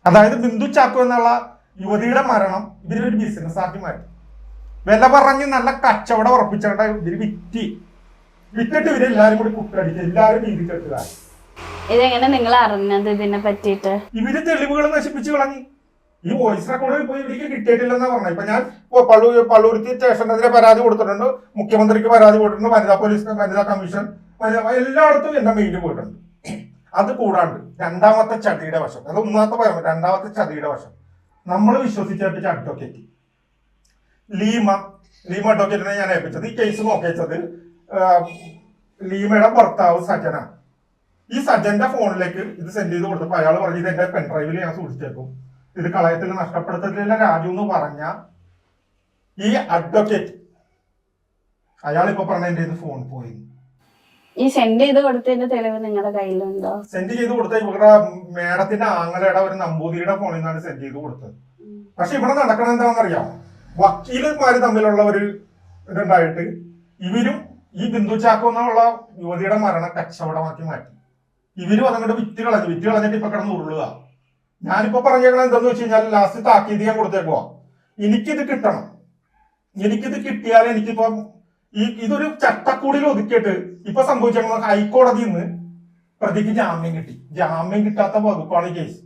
അതായത് ബിന്ദു ചാക്കോ എന്നുള്ള യുവതിയുടെ മരണം ഇവരൊരു ബിസിനസ് ആക്കി മാറ്റി. വില പറഞ്ഞ് നല്ല കച്ചവടം ഉറപ്പിച്ചേണ്ട ഇവര് വിറ്റിട്ട് ഇവരെല്ലാരും കൂടി കുട്ടടിച്ച് എല്ലാരും വീതിക്കെട്ടുക. ഇതെങ്ങനെ നിങ്ങൾ അറിഞ്ഞത് ഇതിനെ പറ്റിയിട്ട്? ഇവര് തെളിവുകൾ നശിപ്പിച്ചു കളഞ്ഞു. ഈ വോയിസ് റെക്കോർഡ് ഇപ്പൊ ഇവർക്ക് കിട്ടിയിട്ടില്ലെന്നാ പറഞ്ഞത്. ഇപ്പൊ ഞാൻ പള്ളുരുത്തി സ്റ്റേഷനെതിരെ പരാതി കൊടുത്തിട്ടുണ്ട്, മുഖ്യമന്ത്രിക്ക് പരാതി കൊടുത്തിട്ടുണ്ട്, വനിതാ കമ്മീഷൻ എല്ലായിടത്തും എന്റെ മെയില് പോയിട്ടുണ്ട്. അത് കൂടാണ്ട് രണ്ടാമത്തെ ചതിയുടെ വശം, അത് ഒന്നാമത്തെ പറയുന്നത് രണ്ടാമത്തെ ചതിയുടെ വശം, നമ്മൾ വിശ്വസിച്ചേൽപ്പിച്ച അഡ്വക്കേറ്റ് ലീമ അഡ്വക്കേറ്റിനെ ഞാൻ ഏൽപ്പിച്ചത്. ഈ കേസ് നോക്കിച്ചത് ലീമയുടെ ഭർത്താവ് സജനാണ്. ഈ സജന്റെ ഫോണിലേക്ക് ഇത് സെൻഡ് ചെയ്ത് കൊടുത്തപ്പോൾ അയാൾ പറഞ്ഞു ഇത് എന്റെ പെൻഡ്രൈവിൽ ഞാൻ സൂക്ഷിച്ചേക്കും, ഇത് കളയത്തിൽ നഷ്ടപ്പെടുത്തില്ല രാജു എന്ന് പറഞ്ഞ ഈ അഡ്വക്കേറ്റ് അയാൾ ഇപ്പൊ പറഞ്ഞ എന്റെ ഫോൺ പോയി. ഈ സെൻഡ് ചെയ്ത് കൊടുത്തതിന്റെ തെളിവ് നിങ്ങളുടെ കയ്യിലുണ്ടോ? സെൻഡ് ചെയ്ത് കൊടുത്ത ഇവരുടെ മേഡത്തിന്റെ ആങ്ങളയുടെ ഒരു നമ്പൂതിരിയുടെ ഫോണിൽ നിന്നാണ് സെൻഡ് ചെയ്ത് കൊടുത്തത്. പക്ഷെ ഇവിടെ നടക്കണത് എന്താണെന്നറിയാമോ? വക്കീലന്മാര് തമ്മിലുള്ള ഒരു ഇതുണ്ടായിട്ട് ഇവരും ഈ ബിന്ദു ചാക്കോ എന്നുള്ള യുവതിയുടെ മരണം കച്ചവടമാക്കി മാറ്റി. ഇവരും അതങ്ങോട്ട് വിറ്റ് കളഞ്ഞിട്ട് ഇപ്പൊ കിടന്ന് ഉരുളുക. ഞാനിപ്പോ പറഞ്ഞേക്കണത് എന്താന്ന് വെച്ച് കഴിഞ്ഞാൽ ലാസ്റ്റ് താക്കീത് ഞാൻ കൊടുത്തേക്കുവാ, എനിക്കിത് കിട്ടണം. എനിക്കിത് കിട്ടിയാൽ എനിക്കിപ്പം ഇതൊരു ചട്ടക്കൂടിൽ ഒതുക്കിയിട്ട് ഇപ്പൊ സംഭവിച്ചേക്കുന്നത് ഹൈക്കോടതിയിൽ നിന്ന് പ്രതിക്ക് ജാമ്യം കിട്ടി. ജാമ്യം കിട്ടാത്ത വകുപ്പാണ് ഈ കേസ്.